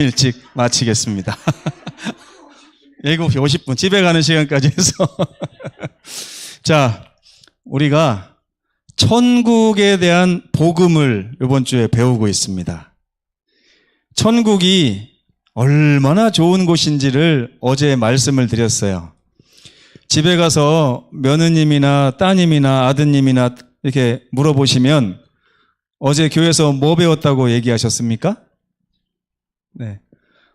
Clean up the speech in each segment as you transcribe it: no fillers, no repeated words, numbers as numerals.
일찍 마치겠습니다. 7시 50분 집에 가는 시간까지 해서 자, 우리가 천국에 대한 복음을 이번 주에 배우고 있습니다. 천국이 얼마나 좋은 곳인지를 어제 말씀을 드렸어요. 집에 가서 며느님이나 따님이나 아드님이나 이렇게 물어보시면 어제 교회에서 뭐 배웠다고 얘기하셨습니까? 네.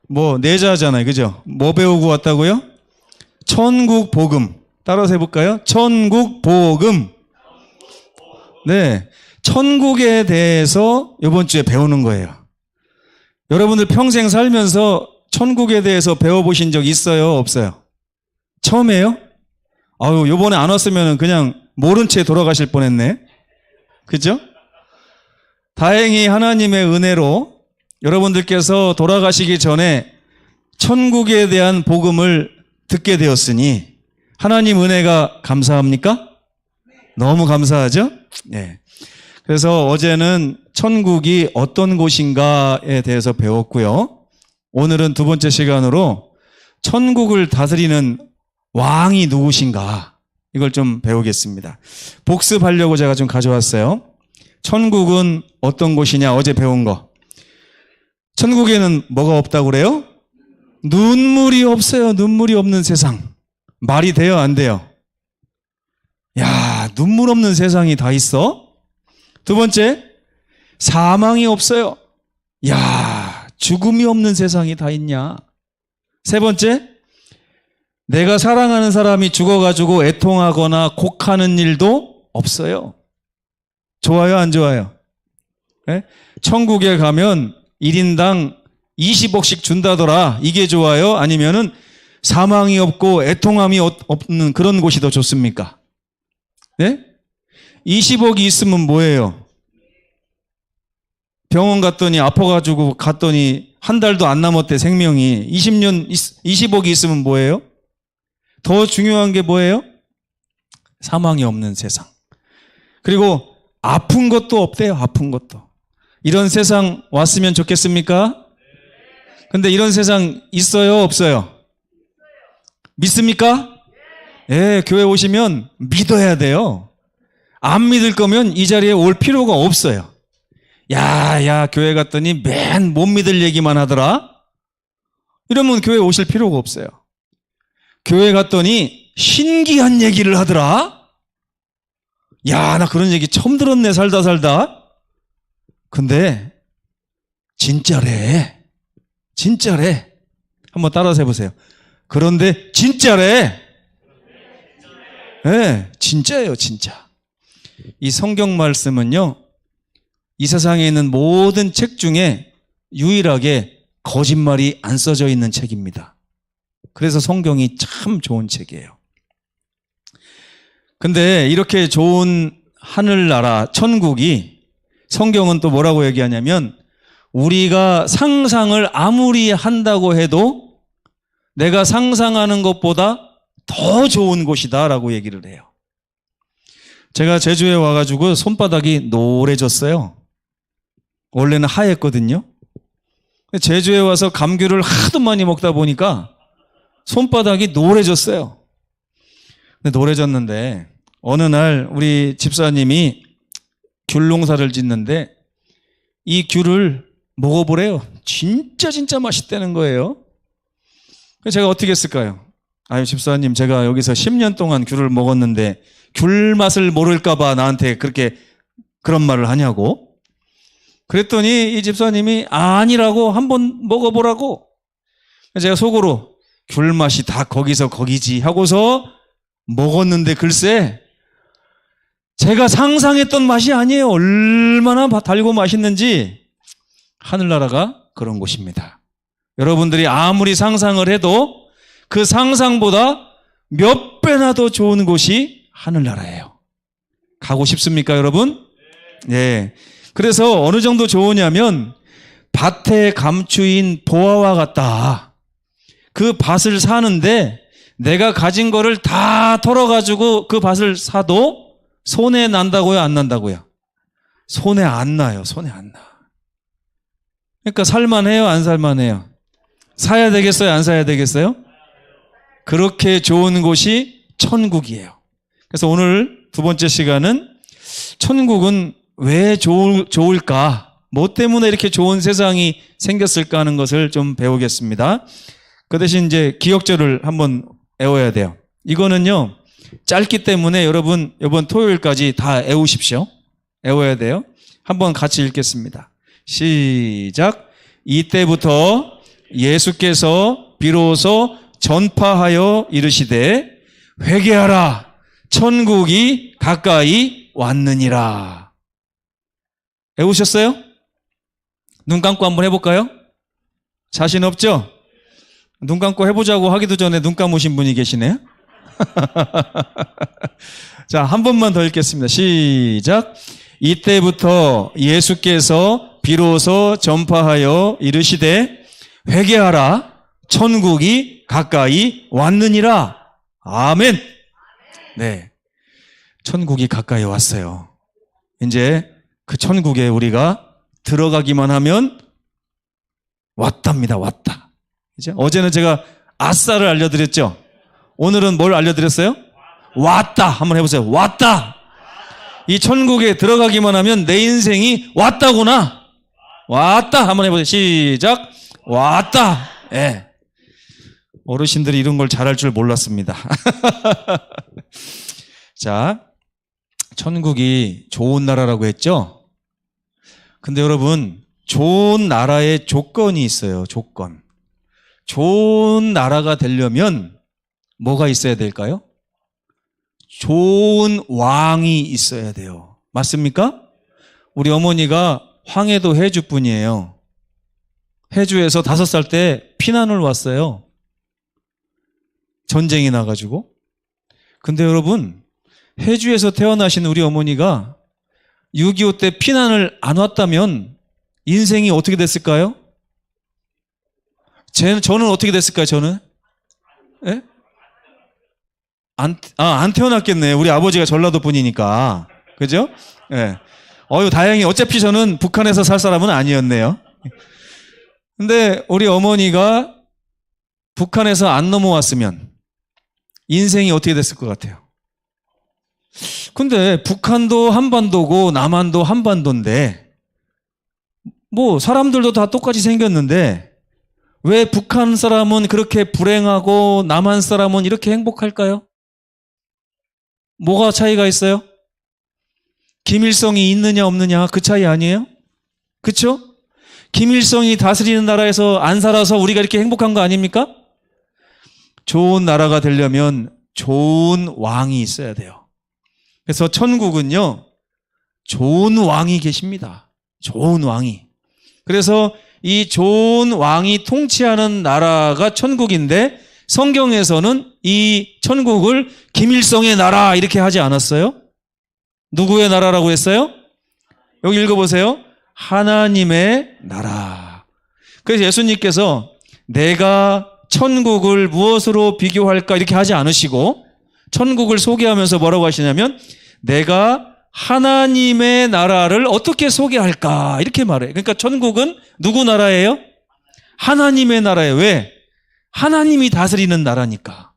뭐 내자잖아요. 그죠? 뭐 배우고 왔다고요? 천국 복음. 따라서 해볼까요? 천국 복음. 네. 천국에 대해서 이번 주에 배우는 거예요. 여러분들 평생 살면서 천국에 대해서 배워보신 적 있어요? 없어요? 처음이에요? 아유, 요번에 안 왔으면 그냥 모른 채 돌아가실 뻔했네. 그죠? 다행히 하나님의 은혜로 여러분들께서 돌아가시기 전에 천국에 대한 복음을 듣게 되었으니 하나님 은혜가 감사합니까? 너무 감사하죠? 네. 그래서 어제는 천국이 어떤 곳인가에 대해서 배웠고요. 오늘은 두 번째 시간으로 천국을 다스리는 왕이 누구신가 이걸 좀 배우겠습니다. 복습하려고 제가 좀 가져왔어요. 천국은 어떤 곳이냐 어제 배운 거. 천국에는 뭐가 없다고 그래요? 눈물이 없어요. 눈물이 없는 세상. 말이 돼요? 안 돼요? 야, 눈물 없는 세상이 다 있어? 두 번째, 사망이 없어요. 야, 죽음이 없는 세상이 다 있냐? 세 번째, 내가 사랑하는 사람이 죽어가지고 애통하거나 곡하는 일도 없어요. 좋아요? 안 좋아요? 네? 천국에 가면 1인당 20억씩 준다더라. 이게 좋아요? 아니면은 사망이 없고 애통함이 없는 그런 곳이 더 좋습니까? 네? 20억이 있으면 뭐예요? 병원 갔더니 아파가지고 갔더니 한 달도 안 남았대 생명이. 20억이 있으면 뭐예요? 더 중요한 게 뭐예요? 사망이 없는 세상. 그리고 아픈 것도 없대요. 아픈 것도. 이런 세상 왔으면 좋겠습니까? 근데 이런 세상 있어요? 없어요? 믿습니까? 예, 교회 오시면 믿어야 돼요. 안 믿을 거면 이 자리에 올 필요가 없어요. 야, 교회 갔더니 맨 못 믿을 얘기만 하더라? 이러면 교회 오실 필요가 없어요. 교회 갔더니 신기한 얘기를 하더라? 야, 나 그런 얘기 처음 들었네, 살다. 근데 진짜래. 진짜래. 한번 따라서 해보세요. 그런데 진짜래. 네, 진짜예요, 진짜. 이 성경 말씀은요, 이 세상에 있는 모든 책 중에 유일하게 거짓말이 안 써져 있는 책입니다. 그래서 성경이 참 좋은 책이에요. 근데 이렇게 좋은 하늘나라, 천국이 성경은 또 뭐라고 얘기하냐면 우리가 상상을 아무리 한다고 해도 내가 상상하는 것보다 더 좋은 곳이다 라고 얘기를 해요. 제가 제주에 와가지고 손바닥이 노래졌어요. 원래는 하였거든요. 제주에 와서 감귤을 하도 많이 먹다 보니까 손바닥이 노래졌어요. 근데 노래졌는데 어느 날 우리 집사님이 귤 농사를 짓는데 이 귤을 먹어보래요. 진짜 맛있다는 거예요. 그래서 제가 어떻게 했을까요? 아유, 집사님, 제가 여기서 10년 동안 귤을 먹었는데 귤 맛을 모를까봐 나한테 그렇게 그런 말을 하냐고. 그랬더니 이 집사님이 아니라고, 한번 먹어보라고. 제가 속으로 귤 맛이 다 거기서 거기지 하고서 먹었는데 글쎄 제가 상상했던 맛이 아니에요. 얼마나 달고 맛있는지. 하늘나라가 그런 곳입니다. 여러분들이 아무리 상상을 해도 그 상상보다 몇 배나 더 좋은 곳이 하늘나라예요. 가고 싶습니까, 여러분? 네. 그래서 어느 정도 좋으냐면 밭에 감추인 보화와 같다. 그 밭을 사는데 내가 가진 거를 다 털어가지고 그 밭을 사도 손해 난다고요? 안 난다고요? 손해 안 나요. 손해 안 나. 그러니까 살만해요? 안 살만해요? 사야 되겠어요? 안 사야 되겠어요? 그렇게 좋은 곳이 천국이에요. 그래서 오늘 두 번째 시간은 천국은 왜 좋을까? 뭐 때문에 이렇게 좋은 세상이 생겼을까 하는 것을 좀 배우겠습니다. 그 대신 이제 기억절을 한번 외워야 돼요. 이거는요, 짧기 때문에 여러분 이번 토요일까지 다 외우십시오. 외워야 돼요. 한번 같이 읽겠습니다. 시작. 이때부터 예수께서 비로소 전파하여 이르시되 회개하라 천국이 가까이 왔느니라. 외우셨어요? 눈 감고 한번 해볼까요? 자신 없죠? 눈 감고 해보자고 하기도 전에 눈 감으신 분이 계시네요. 자, 한 번만 더 읽겠습니다. 시작. 이때부터 예수께서 비로소 전파하여 이르시되 회개하라 천국이 가까이 왔느니라. 아멘. 네, 천국이 가까이 왔어요. 이제 그 천국에 우리가 들어가기만 하면 왔답니다. 왔다. 이제 어제는 제가 아싸를 알려드렸죠. 오늘은 뭘 알려드렸어요? 왔다. 한번 해보세요. 왔다. 이 천국에 들어가기만 하면 내 인생이 왔다구나. 왔다. 한번 해보세요. 시작. 왔다. 예. 네. 어르신들이 이런 걸 잘할 줄 몰랐습니다. 자, 천국이 좋은 나라라고 했죠? 근데 여러분, 좋은 나라의 조건이 있어요. 조건. 좋은 나라가 되려면 뭐가 있어야 될까요? 좋은 왕이 있어야 돼요. 맞습니까? 우리 어머니가 황해도 해주 분이에요. 해주에서 5살 때 피난을 왔어요. 전쟁이 나가지고. 근데 여러분, 해주에서 태어나신 우리 어머니가 6.25 때 피난을 안 왔다면 인생이 어떻게 됐을까요? 저는 어떻게 됐을까요, 저는? 예? 안 태어났겠네요. 우리 아버지가 전라도 분이니까. 그죠? 예. 다행히 어차피 저는 북한에서 살 사람은 아니었네요. 근데 우리 어머니가 북한에서 안 넘어왔으면 인생이 어떻게 됐을 것 같아요? 근데 북한도 한반도고 남한도 한반도인데 뭐 사람들도 다 똑같이 생겼는데 왜 북한 사람은 그렇게 불행하고 남한 사람은 이렇게 행복할까요? 뭐가 차이가 있어요? 김일성이 있느냐 없느냐 그 차이 아니에요? 그쵸? 김일성이 다스리는 나라에서 안 살아서 우리가 이렇게 행복한 거 아닙니까? 좋은 나라가 되려면 좋은 왕이 있어야 돼요. 그래서 천국은요, 좋은 왕이 계십니다. 좋은 왕이. 그래서 이 좋은 왕이 통치하는 나라가 천국인데 성경에서는 이 천국을 김일성의 나라 이렇게 하지 않았어요? 누구의 나라라고 했어요? 여기 읽어보세요. 하나님의 나라. 그래서 예수님께서 내가 천국을 무엇으로 비교할까 이렇게 하지 않으시고 천국을 소개하면서 뭐라고 하시냐면 내가 하나님의 나라를 어떻게 소개할까 이렇게 말해요. 그러니까 천국은 누구 나라예요? 하나님의 나라예요. 왜? 하나님이 다스리는 나라니까.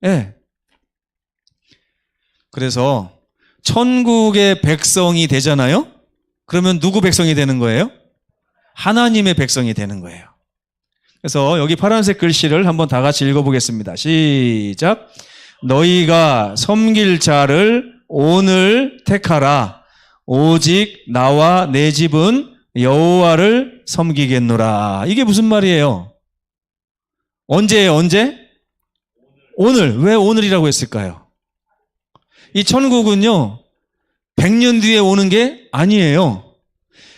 예. 그래서 천국의 백성이 되잖아요. 그러면 누구 백성이 되는 거예요? 하나님의 백성이 되는 거예요. 그래서 여기 파란색 글씨를 한번 다 같이 읽어보겠습니다. 시작. 너희가 섬길 자를 오늘 택하라. 오직 나와 내 집은 여호와를 섬기겠노라. 이게 무슨 말이에요? 언제예요? 언제? 오늘. 왜 오늘이라고 했을까요? 이 천국은요 100년 뒤에 오는 게 아니에요.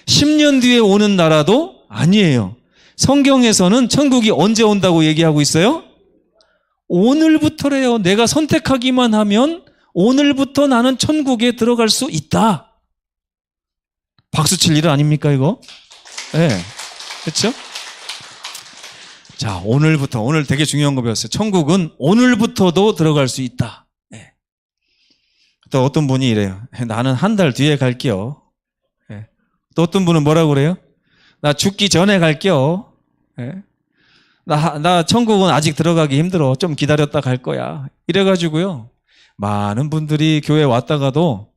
10년 뒤에 오는 나라도 아니에요. 성경에서는 천국이 언제 온다고 얘기하고 있어요? 오늘부터래요. 내가 선택하기만 하면 오늘부터 나는 천국에 들어갈 수 있다. 박수 칠 일 아닙니까 이거? 네, 그렇죠? 자, 오늘부터. 오늘 되게 중요한 거 배웠어요. 천국은 오늘부터도 들어갈 수 있다. 네. 또 어떤 분이 이래요. 나는 한 달 뒤에 갈게요. 네. 또 어떤 분은 뭐라고 그래요? 나 죽기 전에 갈게요. 네. 나 천국은 아직 들어가기 힘들어. 좀 기다렸다 갈 거야. 이래가지고요. 많은 분들이 교회 왔다가도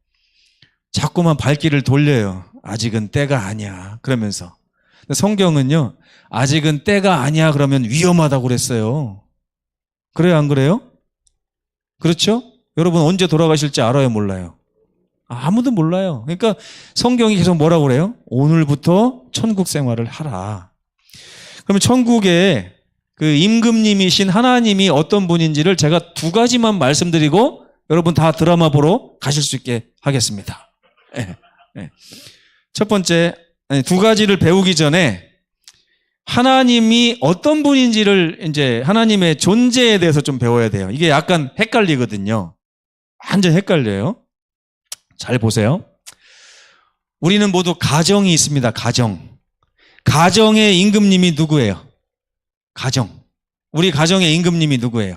자꾸만 발길을 돌려요. 아직은 때가 아니야. 그러면서. 성경은요, 아직은 때가 아니야 그러면 위험하다고 그랬어요. 그래요, 안 그래요? 그렇죠? 여러분 언제 돌아가실지 알아요, 몰라요? 아무도 몰라요. 그러니까 성경이 계속 뭐라고 그래요? 오늘부터 천국 생활을 하라. 그러면 천국에 그 임금님이신 하나님이 어떤 분인지를 제가 두 가지만 말씀드리고 여러분 다 드라마 보러 가실 수 있게 하겠습니다. 네. 네. 첫 번째, 두 가지를 배우기 전에 하나님이 어떤 분인지를 이제 하나님의 존재에 대해서 좀 배워야 돼요. 이게 약간 헷갈리거든요. 완전 헷갈려요. 잘 보세요. 우리는 모두 가정이 있습니다. 가정. 가정의 임금님이 누구예요? 가정. 우리 가정의 임금님이 누구예요?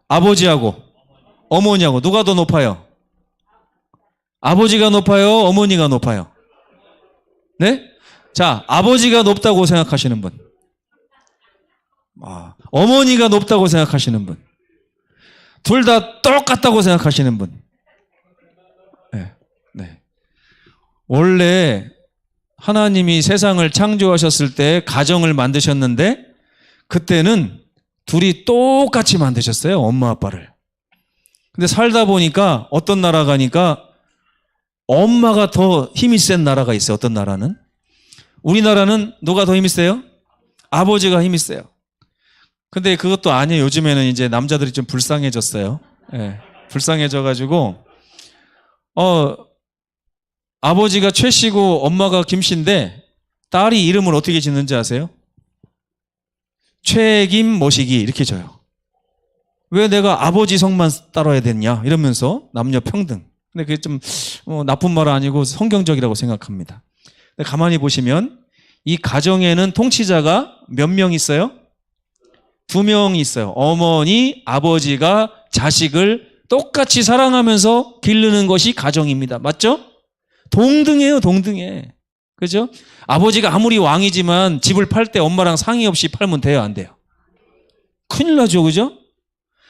아버지하고 어머니하고 누가 더 높아요? 아버지가 높아요? 어머니가 높아요? 네? 자, 아버지가 높다고 생각하시는 분. 어머니가 높다고 생각하시는 분. 둘 다 똑같다고 생각하시는 분. 네. 네. 원래 하나님이 세상을 창조하셨을 때 가정을 만드셨는데 그때는 둘이 똑같이 만드셨어요. 엄마 아빠를. 근데 살다 보니까 어떤 나라 가니까 엄마가 더 힘이 센 나라가 있어요. 어떤 나라는? 우리나라는 누가 더 힘이 세요? 아버지가 힘이 세요. 근데 그것도 아니에요. 요즘에는 이제 남자들이 좀 불쌍해졌어요. 네, 불쌍해져가지고 아버지가 최 씨고 엄마가 김 씨인데 딸이 이름을 어떻게 짓는지 아세요? 최김 모시기 이렇게 줘요. 왜 내가 아버지 성만 따라야 됐냐 이러면서 남녀 평등. 근데 그게 좀 나쁜 말 아니고 성경적이라고 생각합니다. 근데 가만히 보시면 이 가정에는 통치자가 몇 명 있어요? 2명 있어요. 어머니, 아버지가 자식을 똑같이 사랑하면서 기르는 것이 가정입니다. 맞죠? 동등해요, 동등해. 그죠? 아버지가 아무리 왕이지만 집을 팔 때 엄마랑 상의 없이 팔면 돼요, 안 돼요? 큰일 나죠, 그죠?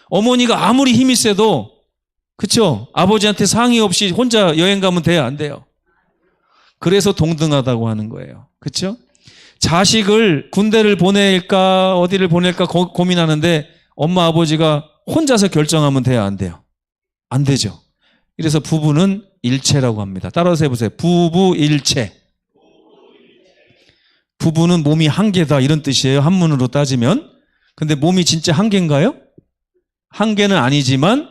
어머니가 아무리 힘이 세도, 그쵸? 아버지한테 상의 없이 혼자 여행 가면 돼요, 안 돼요? 그래서 동등하다고 하는 거예요. 그쵸? 자식을 군대를 보낼까, 어디를 보낼까 고민하는데 엄마, 아버지가 혼자서 결정하면 돼요, 안 돼요? 안 되죠. 그래서 부부는 일체라고 합니다. 따라서 해보세요. 부부일체. 부부는 몸이 한 개다 이런 뜻이에요. 한문으로 따지면. 근데 몸이 진짜 한 개인가요? 한 개는 아니지만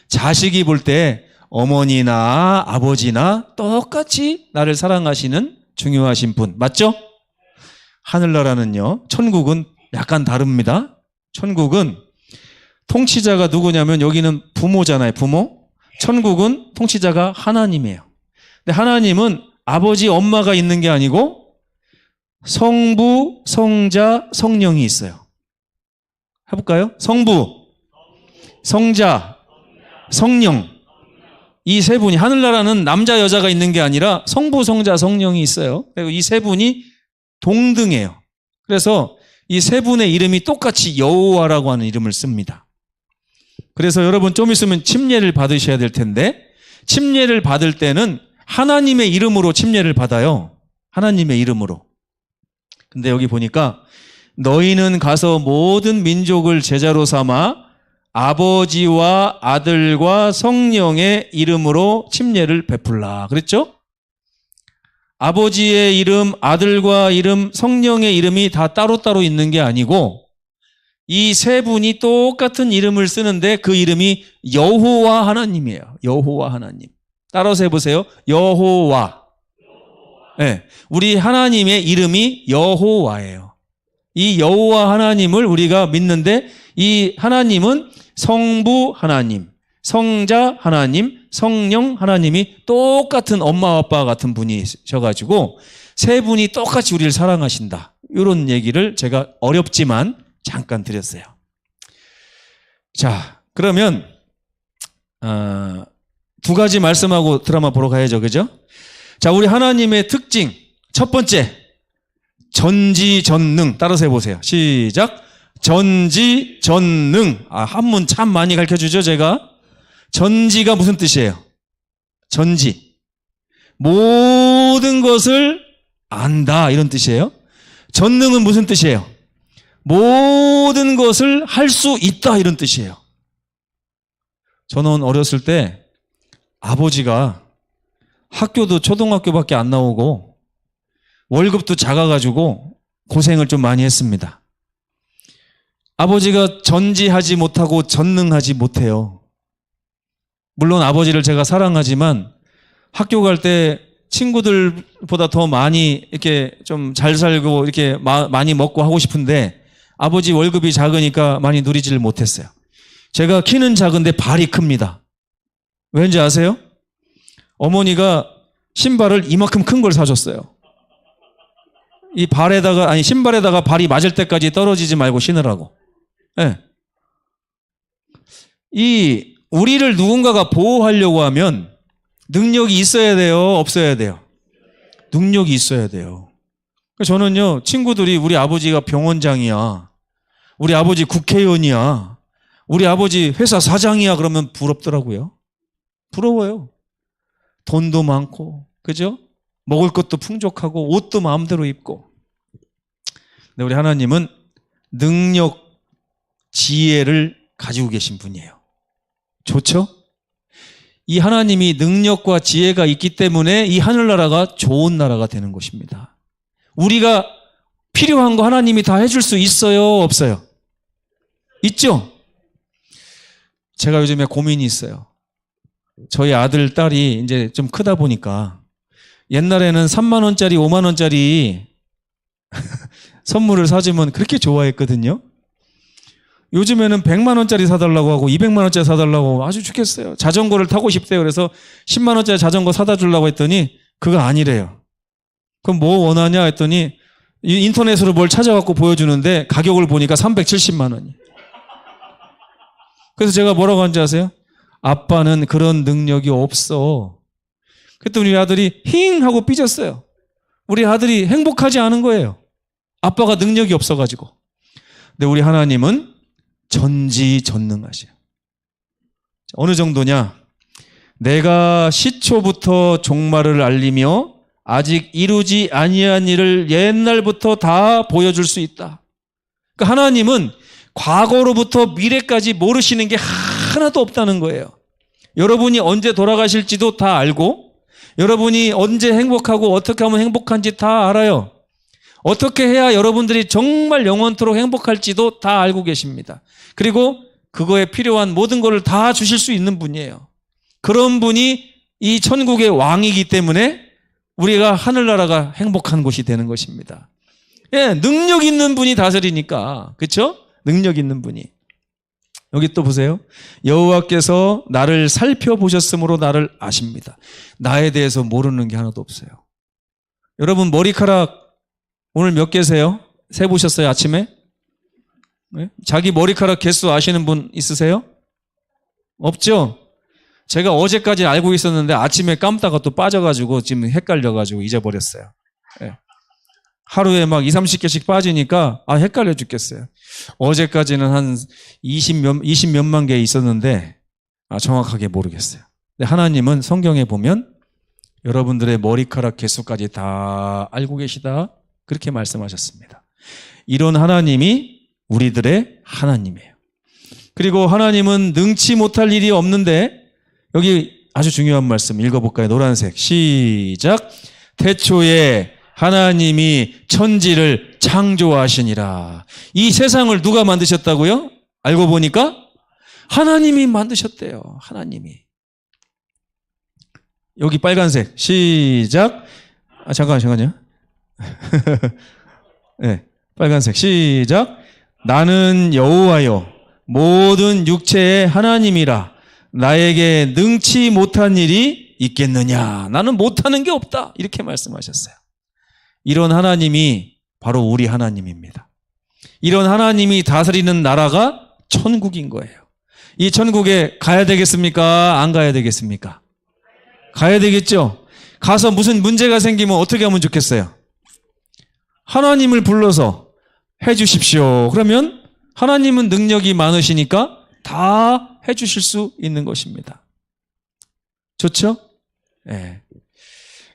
자식이 볼 때 어머니나 아버지나 똑같이 나를 사랑하시는 중요하신 분. 맞죠? 하늘나라는요. 천국은 약간 다릅니다. 천국은 통치자가 누구냐면 여기는 부모잖아요. 부모. 천국은 통치자가 하나님이에요. 근데 하나님은 아버지, 엄마가 있는 게 아니고 성부, 성자, 성령이 있어요. 해볼까요? 성부, 성자, 성령. 이 세 분이, 하늘나라는 남자, 여자가 있는 게 아니라 성부, 성자, 성령이 있어요. 그리고 이 세 분이 동등해요. 그래서 이 세 분의 이름이 똑같이 여호와라고 하는 이름을 씁니다. 그래서 여러분 좀 있으면 침례를 받으셔야 될 텐데 침례를 받을 때는 하나님의 이름으로 침례를 받아요. 하나님의 이름으로. 근데 여기 보니까 너희는 가서 모든 민족을 제자로 삼아 아버지와 아들과 성령의 이름으로 침례를 베풀라. 그랬죠? 아버지의 이름, 아들과 이름, 성령의 이름이 다 따로따로 있는 게 아니고 이 세 분이 똑같은 이름을 쓰는데 그 이름이 여호와 하나님이에요. 여호와 하나님. 따라서 해보세요. 여호와. 네, 우리 하나님의 이름이 여호와예요. 이 여호와 하나님을 우리가 믿는데 이 하나님은 성부 하나님, 성자 하나님, 성령 하나님이 똑같은 엄마 아빠 같은 분이셔가지고 세 분이 똑같이 우리를 사랑하신다. 이런 얘기를 제가 어렵지만 잠깐 드렸어요. 자, 그러면 두 가지 말씀하고 드라마 보러 가야죠. 그죠? 자, 우리 하나님의 특징 첫 번째 전지전능. 따라서 해보세요. 시작. 전지, 전능. 한문 참 많이 가르쳐 주죠, 제가. 전지가 무슨 뜻이에요? 전지. 모든 것을 안다. 이런 뜻이에요. 전능은 무슨 뜻이에요? 모든 것을 할 수 있다. 이런 뜻이에요. 저는 어렸을 때 아버지가 학교도 초등학교밖에 안 나오고 월급도 작아가지고 고생을 좀 많이 했습니다. 아버지가 전지하지 못하고 전능하지 못해요. 물론 아버지를 제가 사랑하지만 학교 갈 때 친구들보다 더 많이 이렇게 좀 잘 살고 이렇게 많이 먹고 하고 싶은데 아버지 월급이 작으니까 많이 누리지를 못했어요. 제가 키는 작은데 발이 큽니다. 왠지 아세요? 어머니가 신발을 이만큼 큰 걸 사줬어요. 이 신발에다가 발이 맞을 때까지 떨어지지 말고 신으라고. 네. 우리를 누군가가 보호하려고 하면 능력이 있어야 돼요? 없어야 돼요? 능력이 있어야 돼요. 저는요, 친구들이 우리 아버지가 병원장이야. 우리 아버지 국회의원이야. 우리 아버지 회사 사장이야. 그러면 부럽더라고요. 부러워요. 돈도 많고, 그죠? 먹을 것도 풍족하고, 옷도 마음대로 입고. 근데 우리 하나님은 능력, 지혜를 가지고 계신 분이에요. 좋죠? 이 하나님이 능력과 지혜가 있기 때문에 이 하늘나라가 좋은 나라가 되는 것입니다. 우리가 필요한 거 하나님이 다 해줄 수 있어요? 없어요? 있죠? 제가 요즘에 고민이 있어요. 저희 아들, 딸이 이제 좀 크다 보니까 옛날에는 3만 원짜리, 5만 원짜리 선물을 사주면 그렇게 좋아했거든요. 요즘에는 100만 원짜리 사달라고 하고 200만 원짜리 사달라고 하고 아주 좋겠어요. 자전거를 타고 싶대요. 그래서 10만 원짜리 자전거 사다 주려고 했더니 그거 아니래요. 그럼 뭐 원하냐 했더니 인터넷으로 뭘 찾아갖고 보여주는데 가격을 보니까 370만 원이. 그래서 제가 뭐라고 하는지 아세요? 아빠는 그런 능력이 없어. 그랬더니 우리 아들이 힝 하고 삐졌어요. 우리 아들이 행복하지 않은 거예요. 아빠가 능력이 없어가지고. 근데 우리 하나님은 전지전능하셔요. 어느 정도냐? 내가 시초부터 종말을 알리며 아직 이루지 아니한 일을 옛날부터 다 보여줄 수 있다. 그러니까 하나님은 과거로부터 미래까지 모르시는 게 하나도 없다는 거예요. 여러분이 언제 돌아가실지도 다 알고, 여러분이 언제 행복하고 어떻게 하면 행복한지 다 알아요. 어떻게 해야 여러분들이 정말 영원토록 행복할지도 다 알고 계십니다. 그리고 그거에 필요한 모든 것을 다 주실 수 있는 분이에요. 그런 분이 이 천국의 왕이기 때문에 우리가 하늘나라가 행복한 곳이 되는 것입니다. 예, 능력 있는 분이 다스리니까. 그렇죠? 능력 있는 분이. 여기 또 보세요. 여호와께서 나를 살펴보셨으므로 나를 아십니다. 나에 대해서 모르는 게 하나도 없어요. 여러분 머리카락 오늘 몇 개세요? 세보셨어요, 아침에? 네? 자기 머리카락 개수 아시는 분 있으세요? 없죠? 제가 어제까지 알고 있었는데 아침에 감다가 또 빠져가지고 지금 헷갈려가지고 잊어버렸어요. 네. 하루에 막 20, 30개씩 빠지니까 헷갈려 죽겠어요. 어제까지는 한 20 몇만 개 있었는데 정확하게 모르겠어요. 근데 하나님은 성경에 보면 여러분들의 머리카락 개수까지 다 알고 계시다. 그렇게 말씀하셨습니다. 이런 하나님이 우리들의 하나님이에요. 그리고 하나님은 능치 못할 일이 없는데 여기 아주 중요한 말씀 읽어볼까요? 노란색 시작. 태초에 하나님이 천지를 창조하시니라. 이 세상을 누가 만드셨다고요? 알고 보니까 하나님이 만드셨대요. 하나님이. 여기 빨간색 시작. 잠깐만요. 네, 빨간색 시작. 나는 여호와여 모든 육체의 하나님이라. 나에게 능치 못한 일이 있겠느냐? 나는 못하는 게 없다. 이렇게 말씀하셨어요. 이런 하나님이 바로 우리 하나님입니다. 이런 하나님이 다스리는 나라가 천국인 거예요. 이 천국에 가야 되겠습니까? 안 가야 되겠습니까? 가야 되겠죠? 가서 무슨 문제가 생기면 어떻게 하면 좋겠어요? 하나님을 불러서 해 주십시오. 그러면 하나님은 능력이 많으시니까 다 해주실 수 있는 것입니다. 좋죠? 예.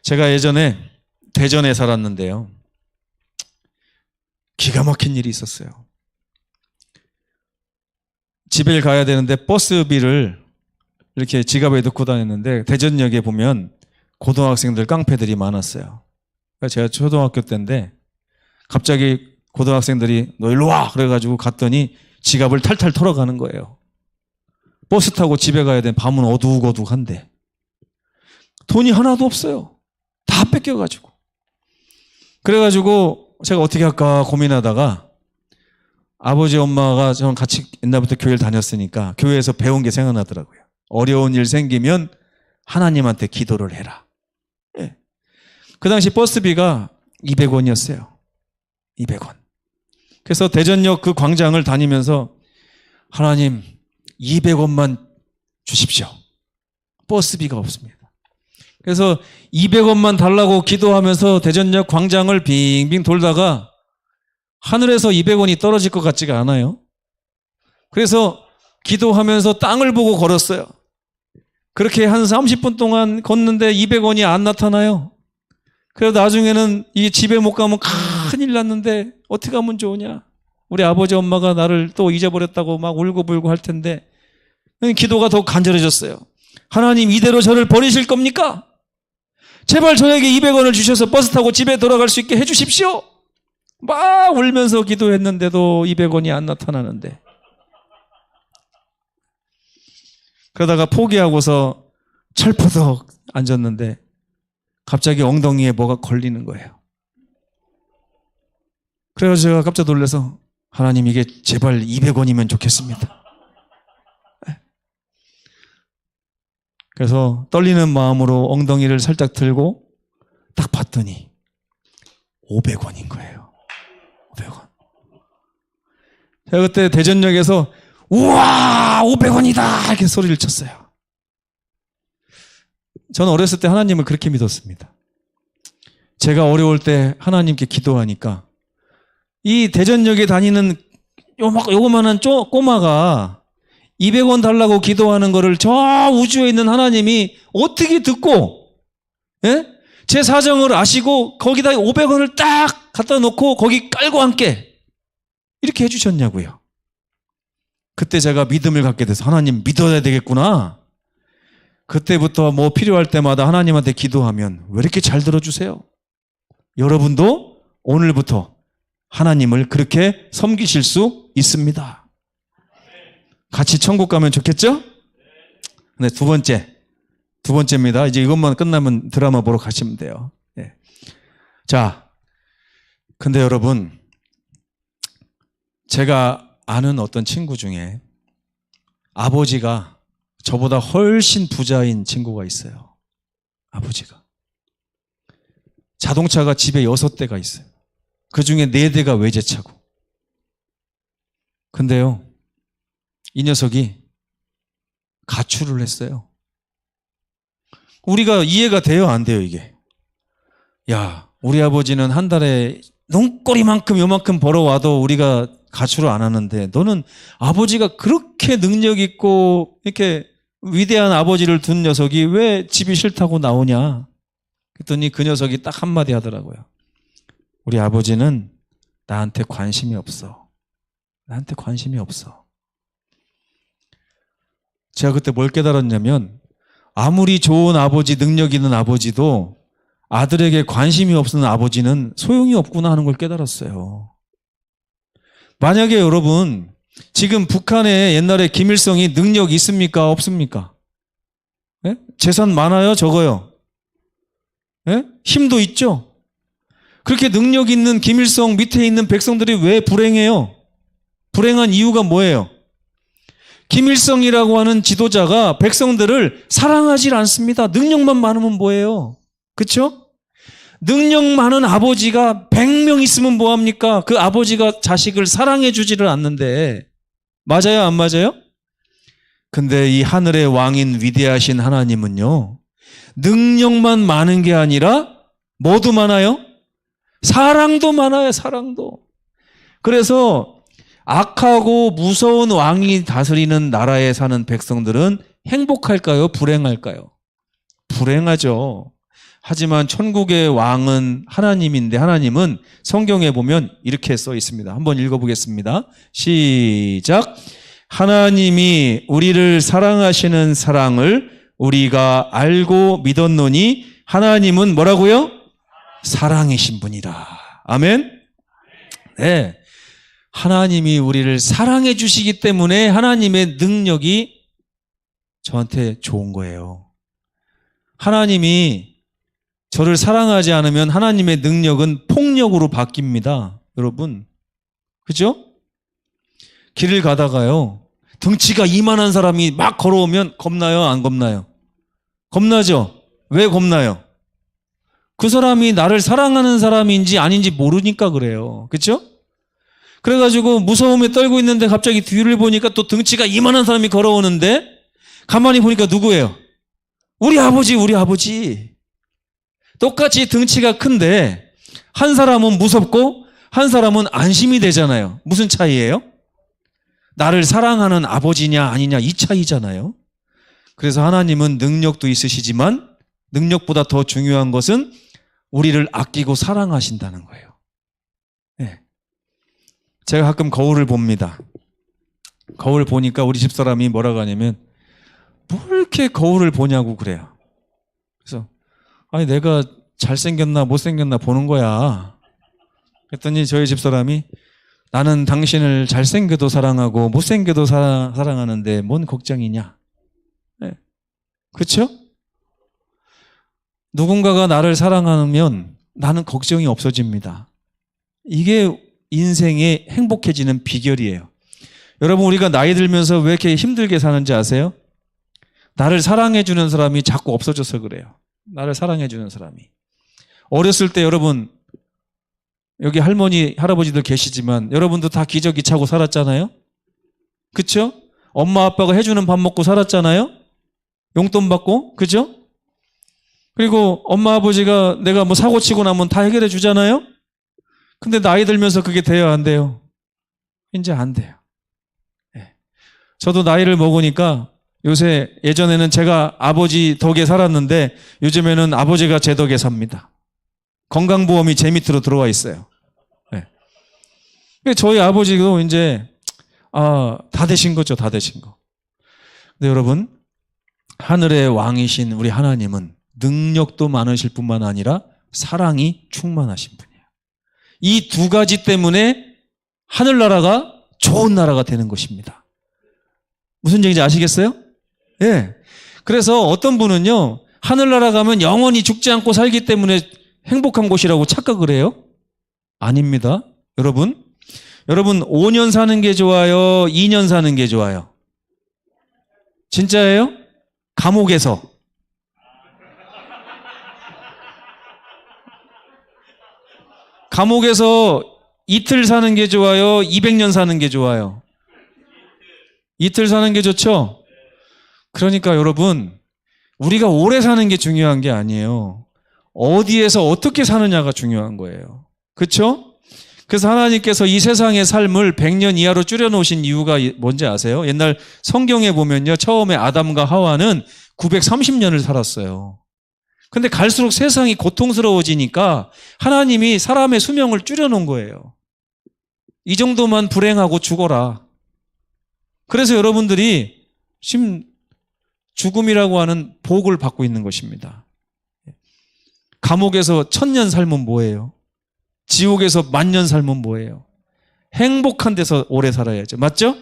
제가 예전에 대전에 살았는데요. 기가 막힌 일이 있었어요. 집에 가야 되는데 버스비를 이렇게 지갑에 넣고 다녔는데 대전역에 보면 고등학생들 깡패들이 많았어요. 제가 초등학교 때인데 갑자기 고등학생들이 너 일로 와! 그래가지고 갔더니 지갑을 탈탈 털어가는 거예요. 버스 타고 집에 가야 되는 밤은 어둑어둑한데 돈이 하나도 없어요. 다 뺏겨가지고. 그래가지고 제가 어떻게 할까 고민하다가 아버지 엄마가 저랑 같이 옛날부터 교회를 다녔으니까 교회에서 배운 게 생각나더라고요. 어려운 일 생기면 하나님한테 기도를 해라. 예. 그 당시 버스비가 200원이었어요. 200원. 그래서 대전역 그 광장을 다니면서 하나님 200원만 주십시오. 버스비가 없습니다. 그래서 200원만 달라고 기도하면서 대전역 광장을 빙빙 돌다가 하늘에서 200원이 떨어질 것 같지가 않아요. 그래서 기도하면서 땅을 보고 걸었어요. 그렇게 한 30분 동안 걷는데 200원이 안 나타나요. 그래서 나중에는 이 집에 못 가면 큰일 났는데 어떻게 하면 좋으냐. 우리 아버지 엄마가 나를 또 잊어버렸다고 막 울고불고 할 텐데 기도가 더 간절해졌어요. 하나님 이대로 저를 버리실 겁니까? 제발 저에게 200원을 주셔서 버스 타고 집에 돌아갈 수 있게 해주십시오. 막 울면서 기도했는데도 200원이 안 나타나는데 그러다가 포기하고서 철푸덕 앉았는데 갑자기 엉덩이에 뭐가 걸리는 거예요. 그래서 제가 깜짝 놀라서 하나님 이게 제발 200원이면 좋겠습니다. 그래서 떨리는 마음으로 엉덩이를 살짝 들고 딱 봤더니 500원인 거예요. 500원. 제가 그때 대전역에서 우와 500원이다 이렇게 소리를 쳤어요. 저는 어렸을 때 하나님을 그렇게 믿었습니다. 제가 어려울 때 하나님께 기도하니까 이 대전역에 다니는 요거만한 꼬마가 200원 달라고 기도하는 거를 저 우주에 있는 하나님이 어떻게 듣고 예? 제 사정을 아시고 거기다 500원을 딱 갖다 놓고 거기 깔고 앉게 이렇게 해주셨냐고요. 그때 제가 믿음을 갖게 돼서 하나님 믿어야 되겠구나. 그때부터 뭐 필요할 때마다 하나님한테 기도하면 왜 이렇게 잘 들어주세요? 여러분도 오늘부터 하나님을 그렇게 섬기실 수 있습니다. 같이 천국 가면 좋겠죠? 네, 두 번째입니다. 이제 이것만 끝나면 드라마 보러 가시면 돼요. 네. 자, 근데 여러분, 제가 아는 어떤 친구 중에 아버지가 저보다 훨씬 부자인 친구가 있어요. 아버지가. 자동차가 집에 6대가 있어요. 그 중에 4대가 외제차고. 근데요, 이 녀석이 가출을 했어요. 우리가 이해가 돼요, 안 돼요, 이게? 야, 우리 아버지는 한 달에 눈꼬리만큼 요만큼 벌어와도 우리가 가출을 안 하는데 너는 아버지가 그렇게 능력 있고 이렇게 위대한 아버지를 둔 녀석이 왜 집이 싫다고 나오냐? 그랬더니 그 녀석이 딱 한마디 하더라고요. 우리 아버지는 나한테 관심이 없어. 나한테 관심이 없어. 제가 그때 뭘 깨달았냐면 아무리 좋은 아버지, 능력 있는 아버지도 아들에게 관심이 없는 아버지는 소용이 없구나 하는 걸 깨달았어요. 만약에 여러분 지금 북한에 옛날에 김일성이 능력 있습니까? 없습니까? 예? 재산 많아요? 적어요? 예? 힘도 있죠? 그렇게 능력 있는 김일성 밑에 있는 백성들이 왜 불행해요? 불행한 이유가 뭐예요? 김일성이라고 하는 지도자가 백성들을 사랑하지 않습니다. 능력만 많으면 뭐예요? 그렇죠? 능력 많은 아버지가 100명 있으면 뭐합니까? 그 아버지가 자식을 사랑해 주지를 않는데 맞아요? 안 맞아요? 근데 이 하늘의 왕인 위대하신 하나님은요 능력만 많은 게 아니라 뭐도 많아요? 사랑도 많아요. 사랑도. 그래서 악하고 무서운 왕이 다스리는 나라에 사는 백성들은 행복할까요? 불행할까요? 불행하죠. 하지만 천국의 왕은 하나님인데 하나님은 성경에 보면 이렇게 써 있습니다. 한번 읽어보겠습니다. 시작. 하나님이 우리를 사랑하시는 사랑을 우리가 알고 믿었노니 하나님은 뭐라고요? 사랑이신 분이라. 아멘. 네. 하나님이 우리를 사랑해 주시기 때문에 하나님의 능력이 저한테 좋은 거예요. 하나님이 저를 사랑하지 않으면 하나님의 능력은 폭력으로 바뀝니다. 여러분. 그죠? 길을 가다가요. 덩치가 이만한 사람이 막 걸어오면 겁나요? 안 겁나요? 겁나죠? 왜 겁나요? 그 사람이 나를 사랑하는 사람인지 아닌지 모르니까 그래요. 그렇죠? 그래가지고 무서움에 떨고 있는데 갑자기 뒤를 보니까 또 덩치가 이만한 사람이 걸어오는데 가만히 보니까 누구예요? 우리 아버지, 우리 아버지. 똑같이 덩치가 큰데 한 사람은 무섭고 한 사람은 안심이 되잖아요. 무슨 차이예요? 나를 사랑하는 아버지냐 아니냐 이 차이잖아요. 그래서 하나님은 능력도 있으시지만 능력보다 더 중요한 것은 우리를 아끼고 사랑하신다는 거예요. 네. 제가 가끔 거울을 봅니다. 거울 보니까 우리 집사람이 뭐라고 하냐면 뭐 이렇게 거울을 보냐고 그래요. 그래서 아니 내가 잘생겼나 못생겼나 보는 거야. 그랬더니 저희 집사람이 나는 당신을 잘생겨도 사랑하고 못생겨도 사랑하는데 뭔 걱정이냐. 네. 그렇죠? 누군가가 나를 사랑하면 나는 걱정이 없어집니다. 이게 인생의 행복해지는 비결이에요. 여러분 우리가 나이 들면서 왜 이렇게 힘들게 사는지 아세요? 나를 사랑해주는 사람이 자꾸 없어져서 그래요. 나를 사랑해주는 사람이. 어렸을 때 여러분 여기 할머니 할아버지들 계시지만 여러분도 다 기저귀 차고 살았잖아요. 그쵸? 엄마 아빠가 해주는 밥 먹고 살았잖아요. 용돈 받고. 그죠? 그리고 엄마 아버지가 내가 뭐 사고 치고 나면 다 해결해 주잖아요. 근데 나이 들면서 그게 돼요 안 돼요? 이제 안 돼요. 네. 저도 나이를 먹으니까 요새 예전에는 제가 아버지 덕에 살았는데 요즘에는 아버지가 제 덕에 삽니다. 건강보험이 제 밑으로 들어와 있어요. 네. 저희 아버지도 이제 다 되신 거죠. 다 되신 거. 근데 여러분 하늘의 왕이신 우리 하나님은 능력도 많으실 뿐만 아니라 사랑이 충만하신 분이에요. 이 두 가지 때문에 하늘나라가 좋은 나라가 되는 것입니다. 무슨 얘기인지 아시겠어요? 예. 네. 그래서 어떤 분은요, 하늘나라 가면 영원히 죽지 않고 살기 때문에 행복한 곳이라고 착각을 해요? 아닙니다. 여러분 5년 사는 게 좋아요? 2년 사는 게 좋아요? 진짜예요? 감옥에서. 감옥에서 이틀 사는 게 좋아요? 200년 사는 게 좋아요? 이틀 사는 게 좋죠? 그러니까 여러분, 우리가 오래 사는 게 중요한 게 아니에요. 어디에서 어떻게 사느냐가 중요한 거예요. 그렇죠? 그래서 하나님께서 이 세상의 삶을 100년 이하로 줄여놓으신 이유가 뭔지 아세요? 옛날 성경에 보면요. 처음에 아담과 하와는 930년을 살았어요. 근데 갈수록 세상이 고통스러워지니까 하나님이 사람의 수명을 줄여놓은 거예요. 이 정도만 불행하고 죽어라. 그래서 여러분들이 지금 죽음이라고 하는 복을 받고 있는 것입니다. 감옥에서 1000년 살면 뭐예요? 지옥에서 10,000년 살면 뭐예요? 행복한 데서 오래 살아야죠. 맞죠?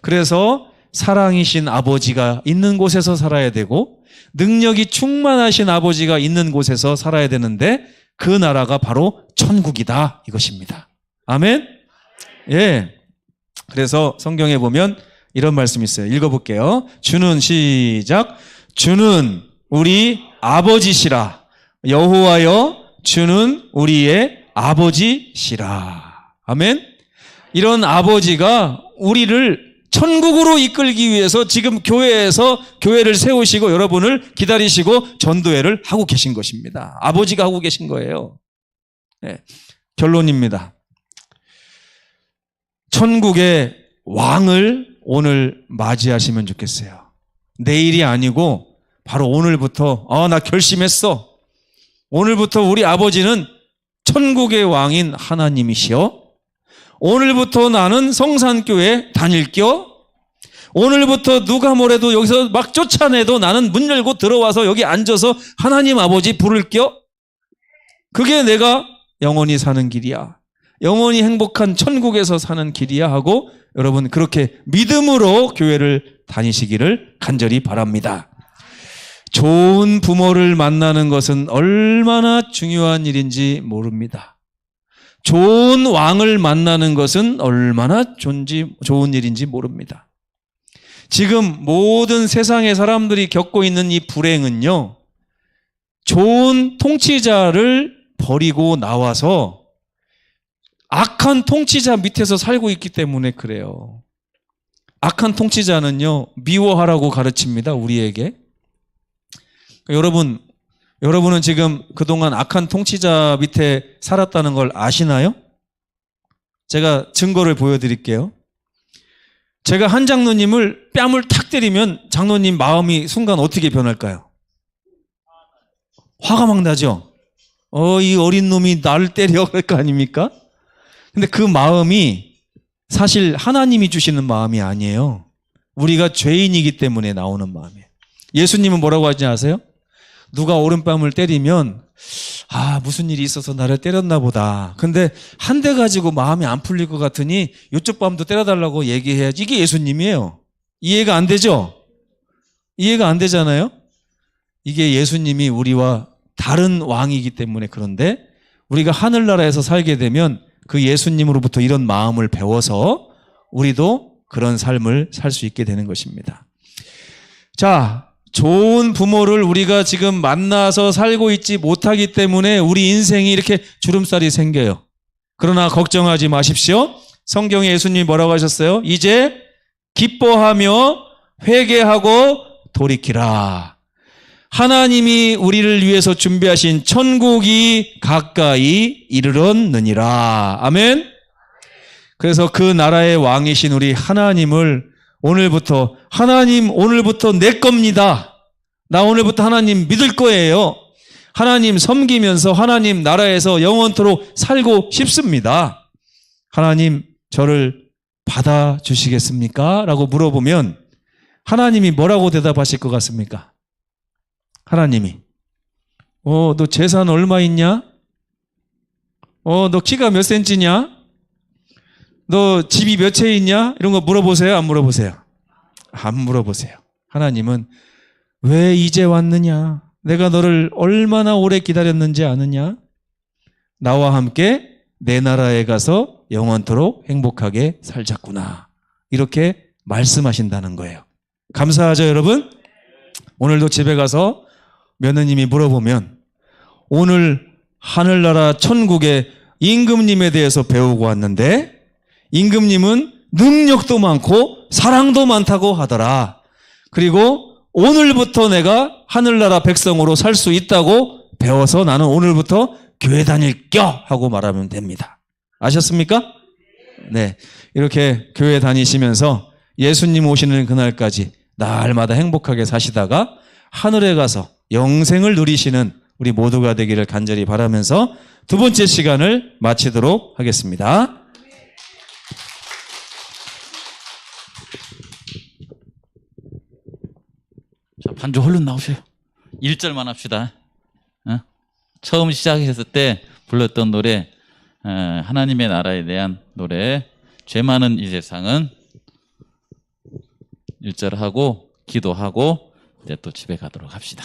그래서 사랑이신 아버지가 있는 곳에서 살아야 되고 능력이 충만하신 아버지가 있는 곳에서 살아야 되는데 그 나라가 바로 천국이다 이것입니다. 아멘? 예. 그래서 성경에 보면 이런 말씀이 있어요. 읽어볼게요. 주는 시작. 주는 우리 아버지시라. 여호와여 주는 우리의 아버지시라. 아멘? 이런 아버지가 우리를 천국으로 이끌기 위해서 지금 교회에서 교회를 세우시고 여러분을 기다리시고 전도회를 하고 계신 것입니다. 아버지가 하고 계신 거예요. 네. 결론입니다. 천국의 왕을 오늘 맞이하시면 좋겠어요. 내일이 아니고 바로 오늘부터 나 결심했어. 오늘부터 우리 아버지는 천국의 왕인 하나님이시여. 오늘부터 나는 성산교회 다닐겨. 오늘부터 누가 뭐래도 여기서 막 쫓아내도 나는 문 열고 들어와서 여기 앉아서 하나님 아버지 부를겨. 그게 내가 영원히 사는 길이야. 영원히 행복한 천국에서 사는 길이야 하고 여러분 그렇게 믿음으로 교회를 다니시기를 간절히 바랍니다. 좋은 부모를 만나는 것은 얼마나 중요한 일인지 모릅니다. 좋은 왕을 만나는 것은 얼마나 좋은 일인지 모릅니다. 지금 모든 세상의 사람들이 겪고 있는 이 불행은요, 좋은 통치자를 버리고 나와서 악한 통치자 밑에서 살고 있기 때문에 그래요. 악한 통치자는요, 미워하라고 가르칩니다, 우리에게. 여러분은 지금 그동안 악한 통치자 밑에 살았다는 걸 아시나요? 제가 증거를 보여드릴게요. 제가 한 장로님을 뺨을 탁 때리면 장로님 마음이 순간 어떻게 변할까요? 화가 막 나죠? 이 어린 놈이 나를 때려 그럴 거 아닙니까? 근데 그 마음이 사실 하나님이 주시는 마음이 아니에요. 우리가 죄인이기 때문에 나오는 마음이에요. 예수님은 뭐라고 하지 아세요? 누가 오른뺨을 때리면 무슨 일이 있어서 나를 때렸나 보다. 근데 한 대 가지고 마음이 안 풀릴 것 같으니 이쪽 뺨도 때려달라고 얘기해야지. 이게 예수님이에요. 이해가 안 되죠? 이해가 안 되잖아요? 이게 예수님이 우리와 다른 왕이기 때문에 그런데 우리가 하늘나라에서 살게 되면 그 예수님으로부터 이런 마음을 배워서 우리도 그런 삶을 살 수 있게 되는 것입니다. 자, 좋은 부모를 우리가 지금 만나서 살고 있지 못하기 때문에 우리 인생이 이렇게 주름살이 생겨요. 그러나 걱정하지 마십시오. 성경에 예수님이 뭐라고 하셨어요? 이제 기뻐하며 회개하고 돌이키라. 하나님이 우리를 위해서 준비하신 천국이 가까이 이르렀느니라. 아멘. 그래서 그 나라의 왕이신 우리 하나님을 오늘부터 하나님 오늘부터 내 겁니다. 나 오늘부터 하나님 믿을 거예요. 하나님 섬기면서 하나님 나라에서 영원토록 살고 싶습니다. 하나님 저를 받아주시겠습니까? 라고 물어보면 하나님이 뭐라고 대답하실 것 같습니까? 하나님이 너 재산 얼마 있냐? 너 키가 몇 센치냐? 너 집이 몇 채 있냐? 이런 거 물어보세요? 안 물어보세요? 안 물어보세요. 하나님은 왜 이제 왔느냐? 내가 너를 얼마나 오래 기다렸는지 아느냐? 나와 함께 내 나라에 가서 영원토록 행복하게 살자꾸나. 이렇게 말씀하신다는 거예요. 감사하죠, 여러분? 오늘도 집에 가서 며느님이 물어보면 오늘 하늘나라 천국의 임금님에 대해서 배우고 왔는데 임금님은 능력도 많고 사랑도 많다고 하더라. 그리고 오늘부터 내가 하늘나라 백성으로 살 수 있다고 배워서 나는 오늘부터 교회 다닐겨 하고 말하면 됩니다. 아셨습니까? 네, 이렇게 교회 다니시면서 예수님 오시는 그날까지 날마다 행복하게 사시다가 하늘에 가서 영생을 누리시는 우리 모두가 되기를 간절히 바라면서 두 번째 시간을 마치도록 하겠습니다. 자, 반주 얼른 나오세요. 1절만 합시다. 처음 시작했을 때 불렀던 노래, 하나님의 나라에 대한 노래, 죄 많은 이 세상은 1절 하고 기도하고 이제 또 집에 가도록 합시다.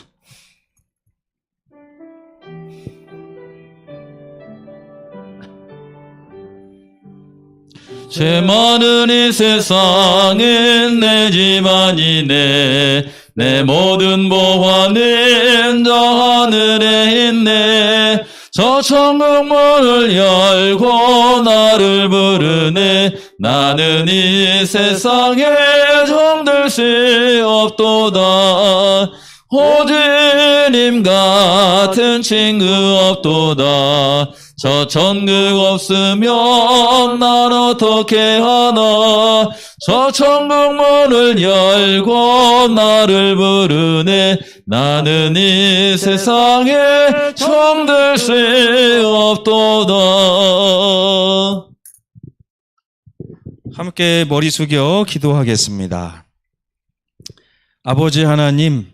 죄 많은 이 세상은 내 집안이네. 내 모든 보화는 저 하늘에 있네. 저 천국 문을 열고 나를 부르네. 나는 이 세상에 정들 수 없도다. 호주님 같은 친구 없도다. 저 천국 없으면 난 어떻게 하나. 저 천국 문을 열고 나를 부르네. 나는 이 세상에 정들 수 없도다. 함께 머리 숙여 기도하겠습니다. 아버지 하나님,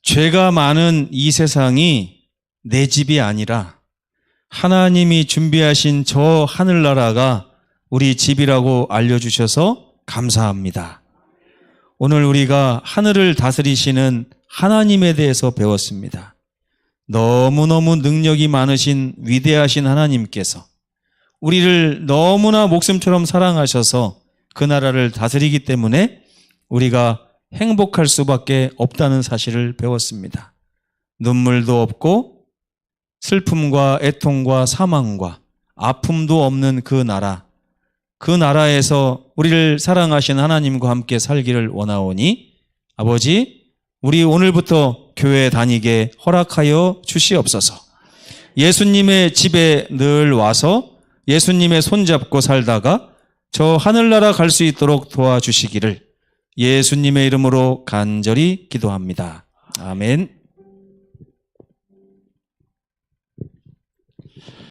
죄가 많은 이 세상이 내 집이 아니라 하나님이 준비하신 저 하늘나라가 우리 집이라고 알려주셔서 감사합니다. 오늘 우리가 하늘을 다스리시는 하나님에 대해서 배웠습니다. 너무너무 능력이 많으신 위대하신 하나님께서 우리를 너무나 목숨처럼 사랑하셔서 그 나라를 다스리기 때문에 우리가 행복할 수밖에 없다는 사실을 배웠습니다. 눈물도 없고 슬픔과 애통과 사망과 아픔도 없는 그 나라, 그 나라에서 우리를 사랑하신 하나님과 함께 살기를 원하오니 아버지, 우리 오늘부터 교회 다니게 허락하여 주시옵소서. 예수님의 집에 늘 와서 예수님의 손잡고 살다가 저 하늘나라 갈 수 있도록 도와주시기를 예수님의 이름으로 간절히 기도합니다. 아멘.